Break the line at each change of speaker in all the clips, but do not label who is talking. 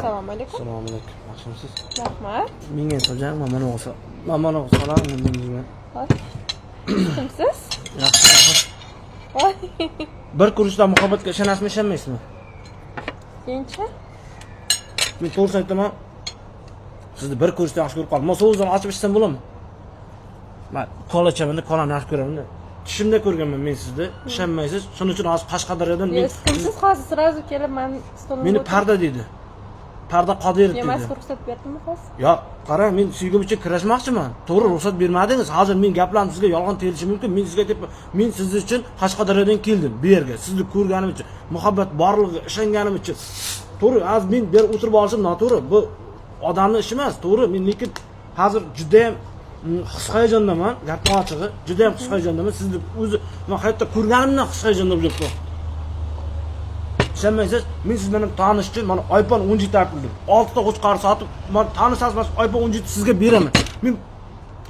Assalomu alaykum.
Assalomu alaykum. Yaxshimisiz?
Rahmat.
Menga so'rang, mana so'rang, menga.
Hoy. Kimsiz?
Yaxshi.
Voy.
Bir ko'rishda muhabbatga ishonasizmi, ishonmaysizmi?
Keyinchi?
Men to'g'ri aytaman. Sizni bir ko'rishda yaxshi ko'rib qoldim. Men so'zdan ochib ishsam bo'ladimi? Men qolachaman, qolani yaxshi ko'raman. Tushimda ko'rganman men sizni. Ishonmaysiz. Shuning uchun hozir Qashqadaryodan men
Kimsiz hozir srazu kelib men stolimga
meni Parda dedi. Parda Qodirov dedi.
Yemas ruxsat berdimmi hozir?
Yo'q, qarang, men suygan uchun kurashmoqchiman. To'g'ri ruxsat bermadingiz. Hozir men gaplarim sizga yolg'on telishi mumkin. Men sizga aytib, men siz uchun Qashqadaryodan keldim bu yerga. Sizni ko'rganim uchun, muhabbat borligiga ishonganim uchun. To'g'ri, hozir men bu yerga o'tirib olishim noto'g'ri. Bu odamning ishi emas, to'g'ri. Men lekin hozir juda ham his-hayajondaman, gapning ochig'i. Juda ham his-hayajondaman. Sizni o'zi men hayotda ko'rganimdan his-hayajonda bo'lyapman. Ishonmaysiz, men siz bilan tanishdim, mana iPhone 17 tartildim. 6 ta qo'chqar sotib, men tanishasiz, men iPhone 17 sizga beraman. Men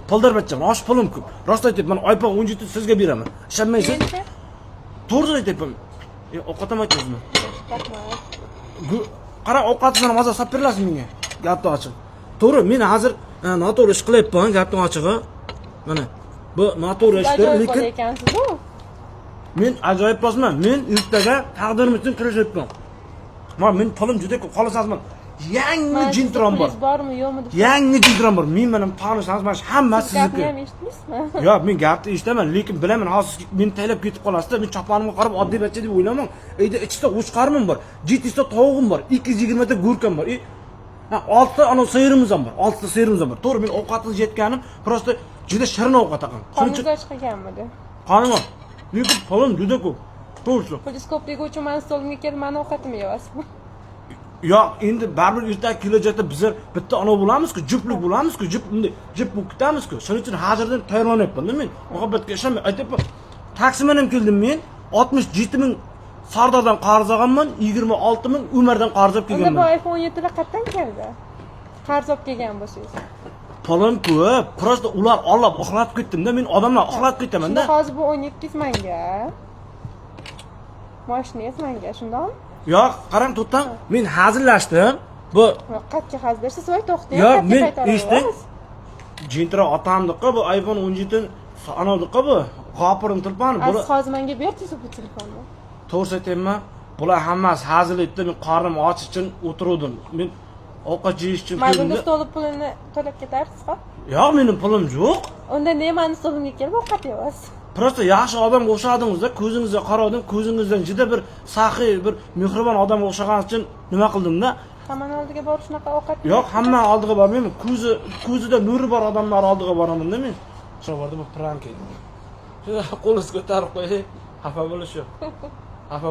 puldar bachchaman, osh pulim ko'p. Rost aytyapman, iPhone 17 sizga beraman. Ishonmaysiz? To'g'ri aytyapman. Ovqat ham aytdingizmi?
Rahmat.
Qarang, ovqatingizni mazza solib berasiz menga. Gapni oching. To'g'ri, men hozir noto'g'ri ish qilyapman, gapning ochig'i. Mana bu noto'g'ri ishdir, lekin
ekansiz-ku.
men ajoyib bosman. Men yurtdagi taqdirim uchun kurashyapman. Men pulim juda ko'p. Xohlasangiz, yangi jintron bor.
Bormi, yo'qmi deb.
Yangi jintron bor. Men bilan tanishsangiz, mana hammasi sizniki.
Gapni ham eshitdingizmi?
Yo'q, men gapni eshitaman, lekin bilaman, hozir meni taylab ketib qolasiz-da. Men choponimga qarab oddiy bachcha deb o'ylaman. Uyda ichida qo'chqarim bor, 700 ta tovuqim bor, 220 ta go'rkam bor. 6 ta ana sirimiz ham bor. 6 ta sirimiz ham bor. To'g'ri, men ovqatni yetganim, prosta juda shirin ovqat aqam.
Qoningiz och qolganmidi?
Qonim. Lekin pulim juda ko'p. To'g'ri.
Polis ko'pligi uchun men stolimga kelib, meni ovqatimni yeyapsizmi?
Yo'q, endi baribir ertaga kelajakda bizlar bitta ana bo'lamiz-ku, juftlik bo'lamiz-ku, juft bo'lib ketamiz-ku. Shuning uchun hozirdan tayyorlanyapman-da men. Muhabbatga ishonmay aytyapman. Taksiman ham keldim men. 67 ming Sardordan qarz olganman, 26 ming Umardan qarz olib kelganman.
Unda bu iPhone 17 lar qayerdan keldi? Qarz olib kelgan bo'lsangiz.
Pulim ko'p. Prosta ular olib uxlatib ketdim-da, men odamlar uxlatib ketaman-da.
Hozir bu 17 manga. Mashinangiz manga, shundami?
Yo'q, qarang to'xtang. Men hazillashdim. Bu
qatga hazillashsiz, voy to'xtang.
Yo'q, men eshitding. Jintro otamdiqqa bu iPhone 17 anodiqqa bu. Qopirim tilpani.
Siz hozir menga berdingiz bu telefonni.
To'g'ri aytayman, bular hammasi hazil etdi. Men qornim och uchun o'tirdim. Men ovqat yeyish uchun
keldim. Mana stol pulini to'lab ketarsiz-ku?
Yo'q, mening pulim yo'q.
Unda ne meni stolimga kelib ovqat yeyapsiz?
Prosta yaxshi odamga o'xshadingiz-da, ko'zingizga qaradim, ko'zingizdan juda bir saxiy, bir mehribon odamga o'xshagan uchun nima qildim-da?
Hamma oldiga borib shunaqa ovqat.
Yo'q, hamma oldiga bormayman. Ko'zida nuri bor odamlar oldiga boraman-da men. Shu yerda bu prank edi. Qo'lingizni ko'tarib qo'ying. Xafa bo'lish yo'q. Xafa